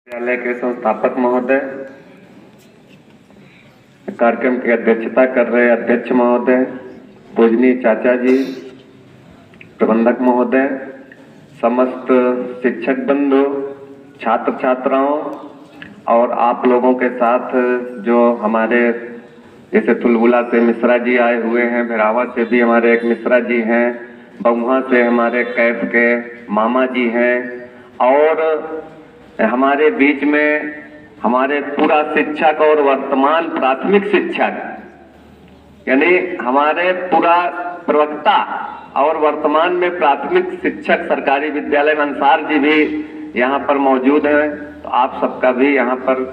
विद्यालय के संस्थापक महोदय, कार्यक्रम की अध्यक्षता कर रहे अध्यक्ष महोदय, पूजनीय चाचा जी, प्रबंधक महोदय, समस्त शिक्षक बंधु, छात्र छात्राओं और आप लोगों के साथ जो हमारे जैसे तुलबुला से मिश्रा जी आए हुए हैं, भिरावा से भी हमारे एक मिश्रा जी हैं, बहुआ से हमारे कैफ के मामा जी हैं और हमारे बीच में हमारे पूरा शिक्षक और वर्तमान प्राथमिक शिक्षक यानी हमारे पूरा प्रवक्ता और वर्तमान में प्राथमिक शिक्षक सरकारी विद्यालय में अंसार जी भी यहाँ पर मौजूद हैं। तो आप सबका भी यहाँ पर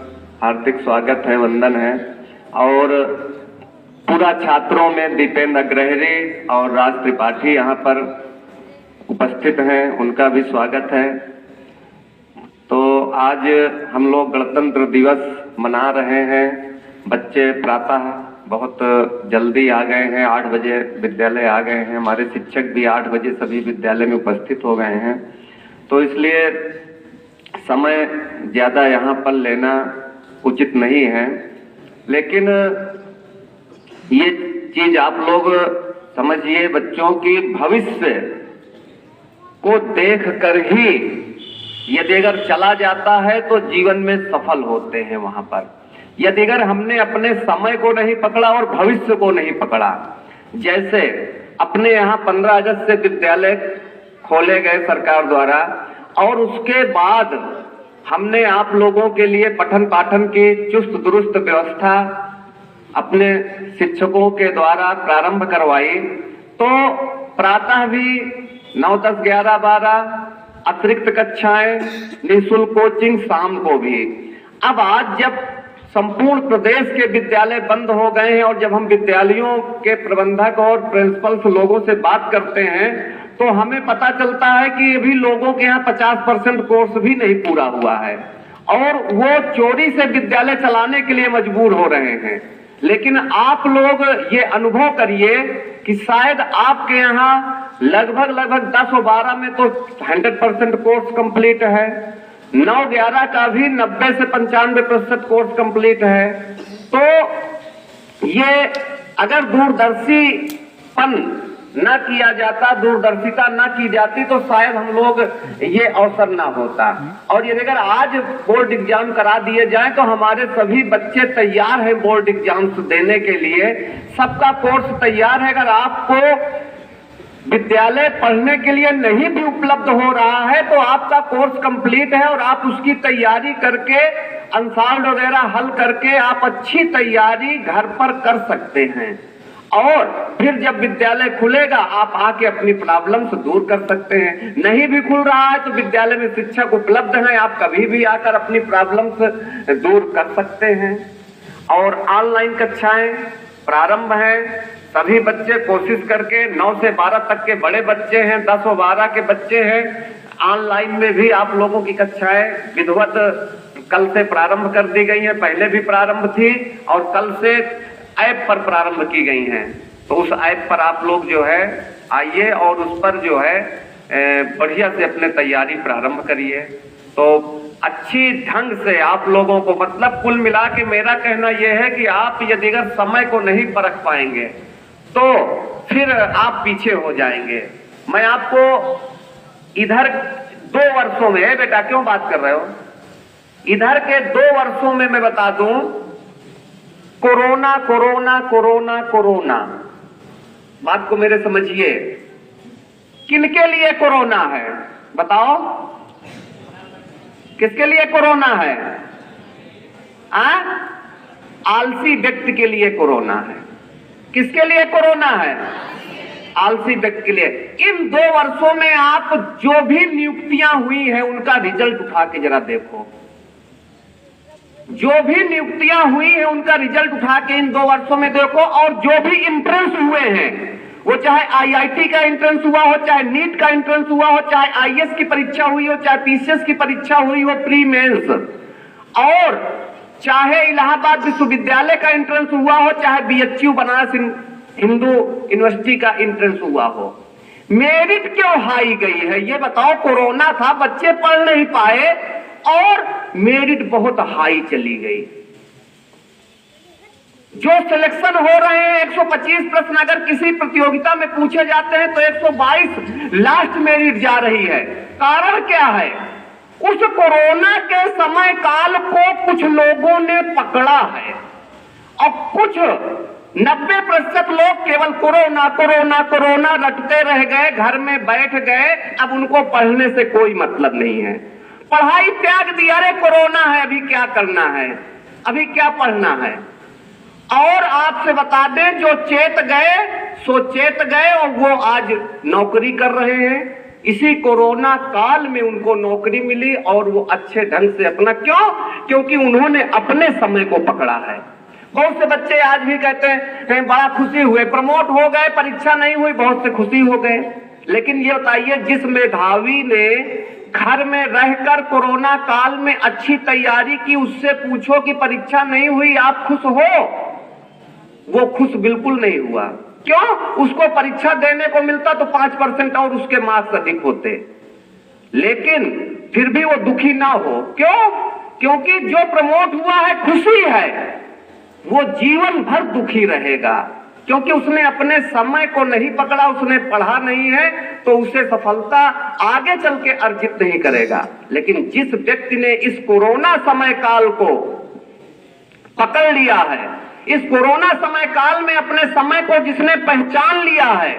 हार्दिक स्वागत है, वंदन है। और पूरा छात्रों में दीपेंद्र अग्रहरी और राज त्रिपाठी यहाँ पर उपस्थित हैं, उनका भी स्वागत है। तो आज हम लोग गणतंत्र दिवस मना रहे हैं। बच्चे प्रातः बहुत जल्दी आ गए हैं, 8 बजे विद्यालय आ गए हैं। हमारे शिक्षक भी 8 बजे सभी विद्यालय में उपस्थित हो गए हैं। तो इसलिए समय ज़्यादा यहाँ पर लेना उचित नहीं है, लेकिन ये चीज आप लोग समझिए, बच्चों की भविष्य को देख कर ही यदि अगर चला जाता है तो जीवन में सफल होते हैं वहां पर। यदि अगर हमने अपने समय को नहीं पकड़ा और भविष्य को नहीं पकड़ा, जैसे अपने यहाँ 15 अगस्त से विद्यालय खोले गए सरकार द्वारा और उसके बाद हमने आप लोगों के लिए पठन पाठन की चुस्त दुरुस्त व्यवस्था अपने शिक्षकों के द्वारा प्रारंभ करवाई, तो प्रातः भी 9, 10, 11, 12 अतिरिक्त कक्षाएं, निःशुल्क कोचिंग शाम को भी। अब आज जब संपूर्ण प्रदेश के विद्यालय बंद हो गए हैं और जब हम विद्यालयों के प्रबंधक और प्रिंसिपल्स लोगों से बात करते हैं तो हमें पता चलता है कि अभी लोगों के यहाँ 50% कोर्स भी नहीं पूरा हुआ है और वो चोरी से विद्यालय चलाने के लिए मजबूर हो रहे हैं। लेकिन आप लोग ये अनुभव करिए कि शायद आपके यहाँ लगभग 10 और 12 में तो 100% कोर्स कंप्लीट है, 9, 11 का भी 90 से 95% कोर्स कंप्लीट है। तो ये अगर दूरदर्शीपन न किया जाता, दूरदर्शिता न की जाती तो शायद हम लोग ये अवसर ना होता। और यदि अगर आज बोर्ड एग्जाम करा दिए जाए तो हमारे सभी बच्चे तैयार हैं बोर्ड एग्जाम्स देने के लिए, सबका कोर्स तैयार है। अगर आपको विद्यालय पढ़ने के लिए नहीं भी उपलब्ध हो रहा है तो आपका कोर्स कंप्लीट है और आप उसकी तैयारी करके अंसार वगैरह हल करके आप अच्छी तैयारी घर पर कर सकते हैं और फिर जब विद्यालय खुलेगा आप आके अपनी प्रॉब्लम्स दूर कर सकते हैं। नहीं भी खुल रहा है तो विद्यालय में शिक्षक उपलब्ध हैं, आप कभी भी आकर अपनी प्रॉब्लम्स दूर कर सकते हैं। और ऑनलाइन कक्षाएं प्रारंभ हैं, सभी बच्चे कोशिश करके 9 से 12 तक के बड़े बच्चे हैं, 10 और 12 के बच्चे हैं, ऑनलाइन में भी आप लोगों की कक्षाएं विधिवत कल से प्रारंभ कर दी गई हैं, पहले भी प्रारंभ थी और कल से ऐप पर प्रारंभ की गई हैं। तो उस ऐप पर आप लोग जो है आइए और उस पर जो है बढ़िया से अपने तैयारी प्रारंभ करिए। तो अच्छी ढंग से आप लोगों को, मतलब कुल मिला के मेरा कहना यह है कि आप यदि अगर समय को नहीं परख पाएंगे तो फिर आप पीछे हो जाएंगे। मैं आपको इधर 2 वर्षों में, बेटा क्यों बात कर रहे हो, इधर के 2 वर्षों में मैं बता दूं, कोरोना कोरोना कोरोना कोरोना, बात को मेरे समझिए, किनके लिए कोरोना है बताओ, किसके लिए कोरोना है? आलसी व्यक्ति के लिए कोरोना है। किसके लिए कोरोना है? आलसी व्यक्ति के लिए। इन 2 वर्षों में आप जो भी नियुक्तियां हुई हैं उनका रिजल्ट उठा के जरा देखो, जो भी नियुक्तियां हुई हैं उनका रिजल्ट उठा के इन 2 वर्षों में देखो। और जो भी एंट्रेंस हुए हैं, वो चाहे आईआईटी का एंट्रेंस हुआ हो, चाहे नीट का एंट्रेंस हुआ हो, चाहे आईएएस की परीक्षा हुई हो, चाहे पीसीएस की परीक्षा हुई हो प्री मेंस, और चाहे इलाहाबाद विश्वविद्यालय का एंट्रेंस हुआ हो, चाहे बीएचयू बनारस हिंदू यूनिवर्सिटी का एंट्रेंस हुआ हो, मेरिट क्यों हाई गई है ये बताओ। कोरोना था, बच्चे पढ़ नहीं पाए, और मेरिट बहुत हाई चली गई। जो सिलेक्शन हो रहे हैं 125 प्रश्न अगर किसी प्रतियोगिता में पूछे जाते हैं तो 122 लास्ट मेरिट जा रही है। कारण क्या है? उस कोरोना के समय काल को कुछ लोगों ने पकड़ा है और कुछ 90% लोग केवल कोरोना कोरोना कोरोना रटते रह गए, घर में बैठ गए। अब उनको पढ़ने से कोई मतलब नहीं है, पढ़ाई त्याग दिया। अरे कोरोना है, अभी क्या करना है, अभी क्या पढ़ना है। और आपसे बता दें, जो चेत गए सो चेत गए और वो आज नौकरी कर रहे हैं। इसी कोरोना काल में उनको नौकरी मिली और वो अच्छे ढंग से अपना, क्यों? क्योंकि उन्होंने अपने समय को पकड़ा है। बहुत से बच्चे आज भी कहते हैं बड़ा खुशी हुए, प्रमोट हो गए, परीक्षा नहीं हुई, बहुत से खुशी हो गए। लेकिन ये बताइए, जिस मेधावी ने घर में रहकर कोरोना काल में अच्छी तैयारी की, उससे पूछो कि परीक्षा नहीं हुई आप खुश हो? वो खुश बिल्कुल नहीं हुआ। क्यों? उसको परीक्षा देने को मिलता तो 5% और उसके मार्क्स अधिक होते, लेकिन फिर भी वो दुखी ना हो। क्यों? क्योंकि जो प्रमोट हुआ है, खुशी है, वो जीवन भर दुखी रहेगा, क्योंकि उसने अपने समय को नहीं पकड़ा, उसने पढ़ा नहीं है, तो उसे सफलता आगे चल के अर्जित नहीं करेगा। लेकिन जिस व्यक्ति ने इस कोरोना समय काल को पकड़ लिया है, इस कोरोना समय काल में अपने समय को जिसने पहचान लिया है,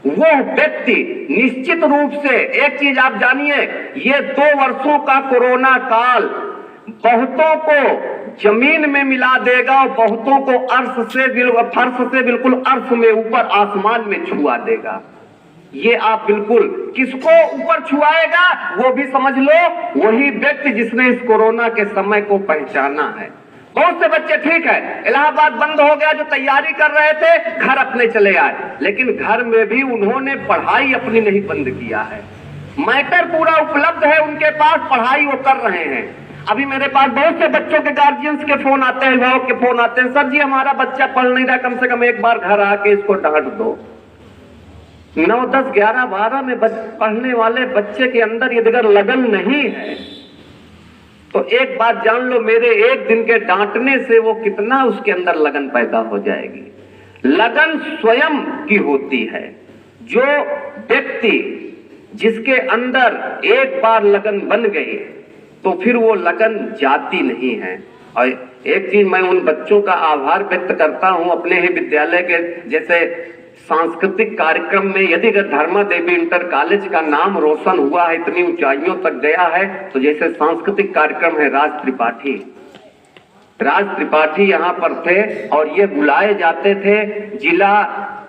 वो व्यक्ति निश्चित रूप से, एक चीज आप जानिए, ये 2 वर्षों का कोरोना काल बहुतों को जमीन में मिला देगा और बहुतों को फर्श से बिल्कुल अर्श में, ऊपर आसमान में छुआ देगा। ये आप बिल्कुल, किसको ऊपर छुआएगा वो भी समझ लो, वही व्यक्ति जिसने इस कोरोना के समय को पहचाना है। बहुत से बच्चे, ठीक है, इलाहाबाद बंद हो गया, जो तैयारी कर रहे थे घर अपने चले आए, लेकिन घर में भी उन्होंने पढ़ाई अपनी नहीं बंद किया है। मैटर पूरा उपलब्ध है उनके पास, पढ़ाई वो कर रहे हैं। अभी मेरे पास बहुत से बच्चों के गार्जियंस के फोन आते हैं, अभिभावक के फोन आते हैं, सर जी हमारा बच्चा पढ़ नहीं रहा, कम से कम एक बार घर आके इसको डांट दो। 9, 10, 11, 12 में पढ़ने वाले बच्चे के अंदर यदि अगर लगन नहीं है तो एक बात जान लो, मेरे एक दिन के डांटने से वो कितना उसके अंदर लगन पैदा हो जाएगी। लगन स्वयं की होती है। जो व्यक्ति जिसके अंदर एक बार लगन बन गई तो फिर वो लगन जाती नहीं है। और एक चीज मैं उन बच्चों का आभार व्यक्त करता हूं, अपने ही विद्यालय के जैसे सांस्कृतिक कार्यक्रम में यदि धर्मा देवी इंटर कॉलेज का नाम रोशन हुआ है, इतनी ऊंचाइयों तक गया है, तो जैसे सांस्कृतिक कार्यक्रम है, राज त्रिपाठी यहाँ पर थे और ये बुलाए जाते थे। जिला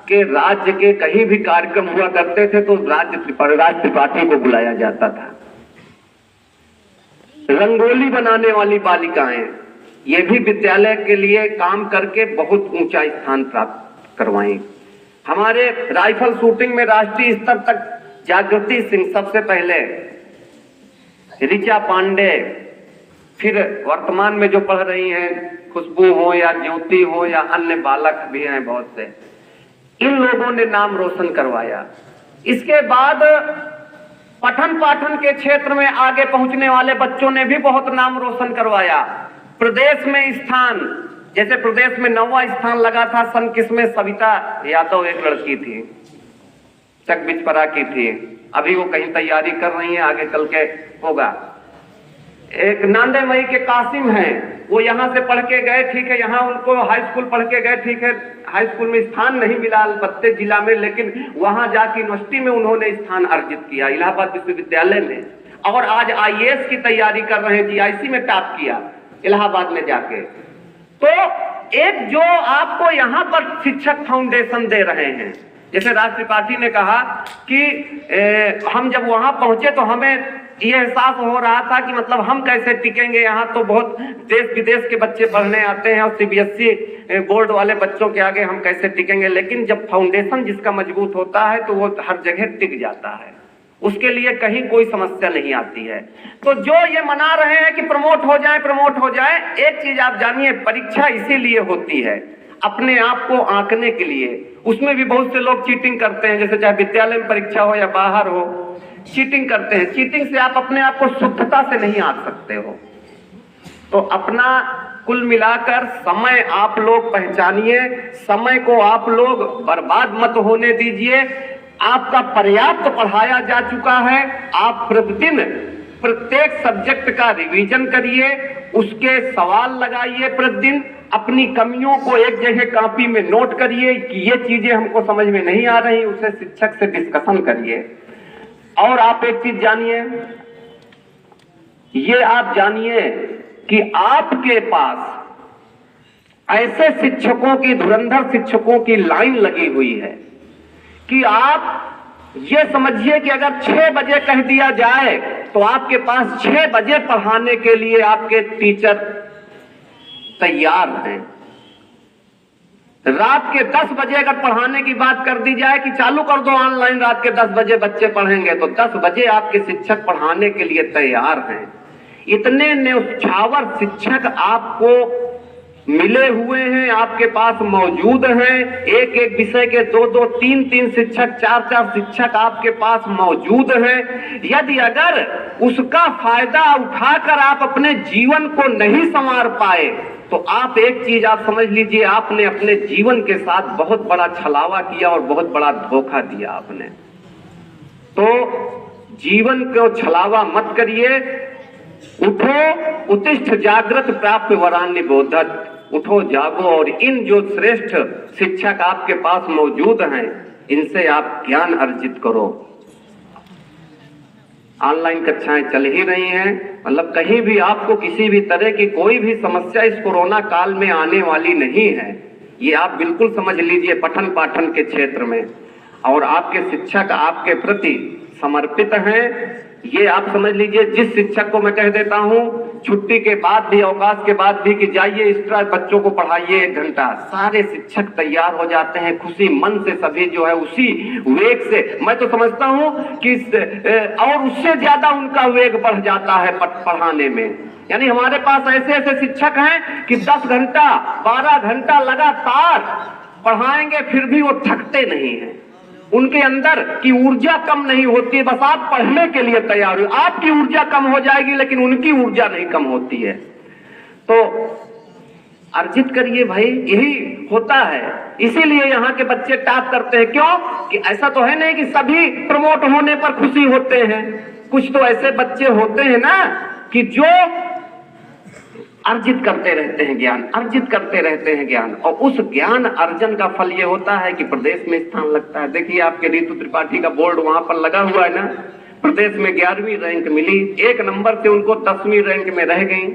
के, राज्य के कहीं भी कार्यक्रम हुआ करते थे तो राज त्रिपाठी को बुलाया जाता था। रंगोली बनाने वाली बालिकाएं, ये भी विद्यालय के लिए काम करके बहुत ऊंचा स्थान प्राप्त करवाई। हमारे राइफल शूटिंग में राष्ट्रीय स्तर तक जागृति सिंह सबसे पहले, ऋचा पांडे, फिर वर्तमान में जो पढ़ रही हैं खुशबू हो या ज्योति हो या अन्य बालक भी हैं बहुत से, इन लोगों ने नाम रोशन करवाया। इसके बाद पठन पाठन के क्षेत्र में आगे पहुंचने वाले बच्चों ने भी बहुत नाम रोशन करवाया। प्रदेश में स्थान, जैसे प्रदेश में 9वां स्थान लगा था सन किसमें, सविता यादव एक लड़की थी, चक बिचपरा की थी, अभी वो कहीं तैयारी कर रही है, आगे चल के होगा। एक नांदे मई के कासिम हैं, वो यहाँ से पढ़ के गए, ठीक है, यहाँ उनको हाई स्कूल पढ़ के गए, ठीक है, हाई स्कूल में स्थान नहीं मिला अलबत्ते जिला में, लेकिन वहां जाके यूनिवर्सिटी में उन्होंने स्थान अर्जित किया, इलाहाबाद विश्वविद्यालय में, और आज IAS की तैयारी कर रहे हैं, GIC में टॉप किया इलाहाबाद में जाके। तो एक जो आपको यहाँ पर शिक्षक फाउंडेशन दे रहे हैं, जैसे राज त्रिपाठी ने कहा कि हम जब वहां पहुंचे तो हमें ये एहसास हो रहा था कि मतलब हम कैसे टिकेंगे, यहाँ तो बहुत देश विदेश के बच्चे पढ़ने आते हैं और CBSE बोर्ड वाले बच्चों के आगे हम कैसे टिकेंगे। लेकिन जब फाउंडेशन जिसका मजबूत होता है तो वो हर जगह टिक जाता है, उसके लिए कहीं कोई समस्या नहीं आती है। तो जो ये मना रहे हैं कि प्रमोट हो जाए, एक चीज आप जानिए, परीक्षा इसीलिए होती है, अपने आप को आंकने के लिए। उसमें भी बहुत से लोग चीटिंग करते हैं, जैसे चाहे विद्यालय में परीक्षा हो या बाहर हो। चीटिंग करते हैं। चीटिंग से आप अपने आप को शुद्धता से नहीं आंक सकते हो। तो अपना कुल मिलाकर समय आप लोग पहचानिए, समय को आप लोग बर्बाद मत होने दीजिए। आपका पर्याप्त पढ़ाया जा चुका है। आप प्रतिदिन प्रत्येक सब्जेक्ट का रिवीजन करिए, उसके सवाल लगाइए प्रतिदिन, अपनी कमियों को एक जगह कॉपी में नोट करिए कि ये चीजें हमको समझ में नहीं आ रही, उसे शिक्षक से डिस्कशन करिए। और आप एक चीज जानिए, ये आप जानिए कि आपके पास ऐसे शिक्षकों की, धुरंधर शिक्षकों की लाइन लगी हुई है कि आप ये समझिए कि अगर 6 बजे कह दिया जाए तो आपके पास 6 बजे पढ़ाने के लिए आपके टीचर तैयार हैं। रात के 10 बजे अगर पढ़ाने की बात कर दी जाए कि चालू कर दो ऑनलाइन, रात के 10 बजे बच्चे पढ़ेंगे, तो 10 बजे आपके शिक्षक पढ़ाने के लिए तैयार हैं। इतने न्यौछावर शिक्षक आपको मिले हुए हैं, आपके पास मौजूद हैं। एक एक विषय के 2-2, 3-3 शिक्षक, 4-4 शिक्षक आपके पास मौजूद हैं। यदि अगर उसका फायदा उठाकर आप अपने जीवन को नहीं संवार पाए तो आप एक चीज आप समझ लीजिए, आपने अपने जीवन के साथ बहुत बड़ा छलावा किया और बहुत बड़ा धोखा दिया आपने। तो जीवन को छलावा मत करिए। उठो, उत्तिष्ठ जागृत प्राप्य वरान्य बोधत। उठो, जागो और इन जो श्रेष्ठ शिक्षक आपके पास मौजूद हैं, इनसे आप ज्ञान अर्जित करो। ऑनलाइन कक्षाएं चल ही रही हैं, मतलब कहीं भी आपको किसी भी तरह की कोई भी समस्या इस कोरोना काल में आने वाली नहीं है। ये आप बिल्कुल समझ लीजिए पठन पाठन के क्षेत्र में। और आपके शिक्षक आपके प्रति समर्पित हैं, ये आप समझ लीजिए। जिस शिक्षक को मैं कह देता हूं छुट्टी के बाद भी, अवकाश के बाद भी कि जाइए एक्स्ट्रा बच्चों को पढ़ाइए 1 घंटा, सारे शिक्षक तैयार हो जाते हैं खुशी मन से, सभी जो है उसी वेग से। मैं तो समझता हूं कि और उससे ज्यादा उनका वेग बढ़ जाता है पढ़ाने में। यानी हमारे पास ऐसे ऐसे शिक्षक हैं कि 10 घंटा 12 घंटा लगातार पढ़ाएंगे, फिर भी वो थकते नहीं हैं। उनके अंदर की ऊर्जा कम नहीं होती है, बस आप पढ़ने के लिए तैयार हो। आपकी ऊर्जा कम हो जाएगी लेकिन उनकी ऊर्जा नहीं कम होती है। तो अर्जित करिए भाई, यही होता है। इसीलिए यहाँ के बच्चे टॉप करते हैं। क्यों? कि ऐसा तो है नहीं कि सभी प्रमोट होने पर खुशी होते हैं। कुछ तो ऐसे बच्चे होते हैं ना कि जो अर्जित करते रहते हैं ज्ञान, अर्जित करते रहते हैं ज्ञान, और उस ज्ञान अर्जन का फल ये होता है कि प्रदेश में स्थान लगता है। देखिए आपके ऋतु त्रिपाठी का बोर्ड वहां पर लगा हुआ है ना, प्रदेश में 11वीं रैंक मिली, 1 नंबर से उनको 10वीं रैंक में रह गई।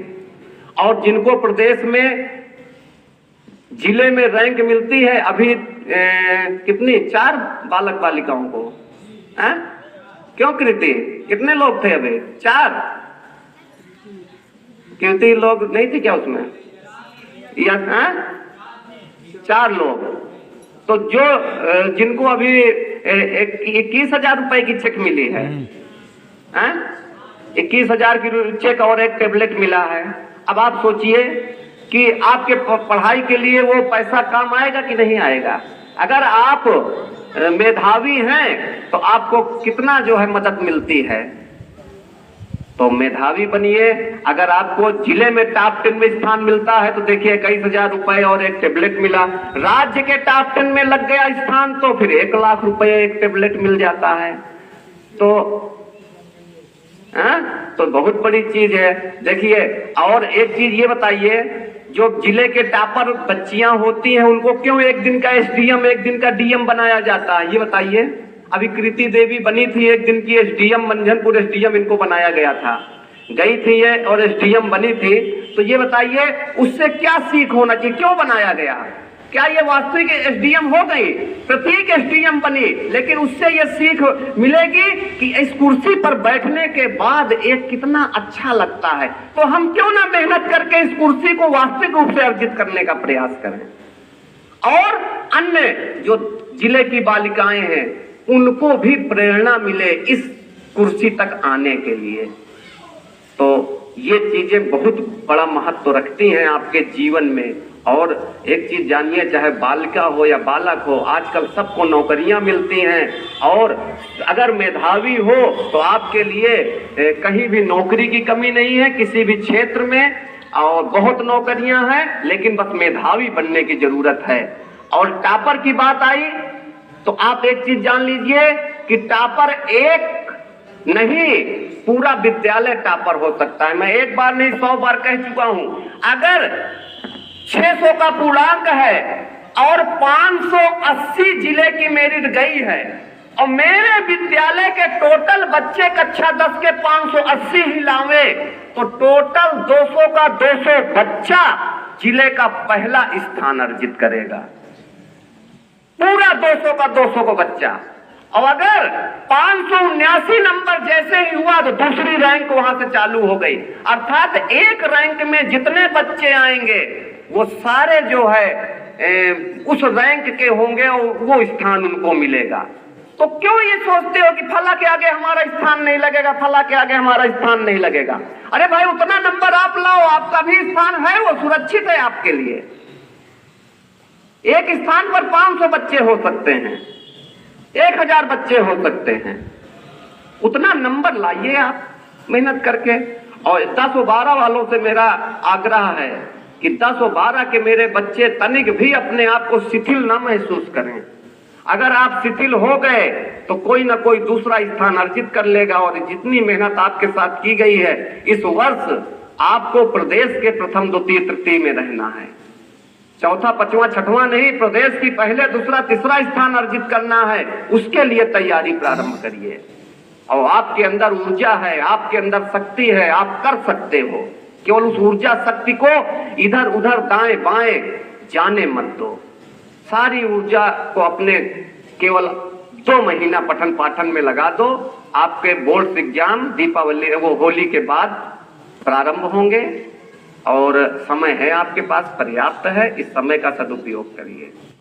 और जिनको प्रदेश में जिले में रैंक मिलती है अभी कितनी, 4 बालक बालिकाओं को, क्यों कृति? कितने लोग थे अभी? 4 कीर्ति लोग नहीं थे क्या उसमें? या 4 लोग। तो जो जिनको अभी 21,000 रुपए की चेक मिली है, 21,000 की चेक और एक टेबलेट मिला है। अब आप सोचिए कि आपके पढ़ाई के लिए वो पैसा काम आएगा कि नहीं आएगा। अगर आप मेधावी हैं तो आपको कितना जो है मदद मिलती है, तो मेधावी बनिए। अगर आपको जिले में टॉप 10 में स्थान मिलता है तो देखिए 21,000 रुपए और एक टेबलेट मिला। राज्य के टॉप 10 में लग गया स्थान तो फिर 1 लाख रुपए एक टेबलेट मिल जाता है। तो बहुत बड़ी चीज है। देखिए और एक चीज ये बताइए, जो जिले के टॉपर बच्चियां होती हैं उनको क्यों 1 दिन का एसडीएम 1 दिन का डीएम बनाया जाता है, ये बताइए। अभी कृति देवी बनी थी 1 दिन की एसडीएम, मंझनपुर एसडीएम इनको बनाया गया था, गई थी ये और एसडीएम बनी थी। तो ये बताइए उससे क्या सीख होना चाहिए, क्यों बनाया गया? क्या ये वास्तविक एसडीएम हो गई? प्रतीक एसडीएम बनी, लेकिन उससे ये सीख मिलेगी कि इस कुर्सी पर बैठने के बाद एक कितना अच्छा लगता है। तो हम क्यों ना मेहनत करके इस कुर्सी को वास्तविक रूप से अर्जित करने का प्रयास करें। और अन्य जो जिले की बालिकाएं हैं उनको भी प्रेरणा मिले इस कुर्सी तक आने के लिए। तो ये चीजें बहुत बड़ा महत्व रखती हैं आपके जीवन में। और एक चीज जानिए, चाहे बालिका हो या बालक हो, आजकल सबको नौकरियां मिलती हैं और अगर मेधावी हो तो आपके लिए कहीं भी नौकरी की कमी नहीं है किसी भी क्षेत्र में, और बहुत नौकरियां हैं, लेकिन बस मेधावी बनने की जरूरत है। और टॉपर की बात आई तो आप एक चीज जान लीजिए कि टॉपर एक नहीं, पूरा विद्यालय टॉपर हो सकता है। मैं एक बार नहीं 100 बार कह चुका हूं, अगर 600 का पूर्णांक है और 580 जिले की मेरिट गई है और मेरे विद्यालय के टोटल बच्चे कक्षा 10 के 580 ही लावे तो टोटल 200 का 200 बच्चा जिले का पहला स्थान अर्जित करेगा। पूरा 200 का 200 को बच्चा। और अगर 579 नंबर जैसे ही हुआ तो दूसरी रैंक वहां से चालू हो गई, अर्थात एक रैंक में जितने बच्चे आएंगे वो सारे जो है उस रैंक के होंगे और वो स्थान उनको मिलेगा। तो क्यों ये सोचते हो कि फला के आगे हमारा स्थान नहीं लगेगा, फला के आगे हमारा स्थान नहीं लगेगा? अरे भाई उतना नंबर आप लाओ, आपका भी स्थान है, वो सुरक्षित है आपके लिए। एक स्थान पर 500 बच्चे हो सकते हैं, 1000 बच्चे हो सकते हैं, उतना नंबर लाइए आप मेहनत करके। और 10 और 12 वालों से मेरा आग्रह है कि 10 और 12 के मेरे बच्चे तनिक भी अपने आप को शिथिल न महसूस करें। अगर आप शिथिल हो गए तो कोई ना कोई दूसरा स्थान अर्जित कर लेगा। और जितनी मेहनत आपके साथ की गई है, इस वर्ष आपको प्रदेश के प्रथम द्वितीय तृतीय में रहना है, चौथा पांचवा छठवां नहीं, प्रदेश की पहले दूसरा तीसरा स्थान अर्जित करना है। उसके लिए तैयारी प्रारंभ करिए। और आपके अंदर ऊर्जा है, आपके अंदर शक्ति है, आप कर सकते हो। केवल उस ऊर्जा शक्ति को इधर उधर दाएं बाएं जाने मत दो। सारी ऊर्जा को अपने केवल 2 महीना पठन पाठन में लगा दो। आपके बोर्ड एग्जाम दीपावली वो होली के बाद प्रारंभ होंगे और समय है आपके पास पर्याप्त है, इस समय का सदुपयोग करिए।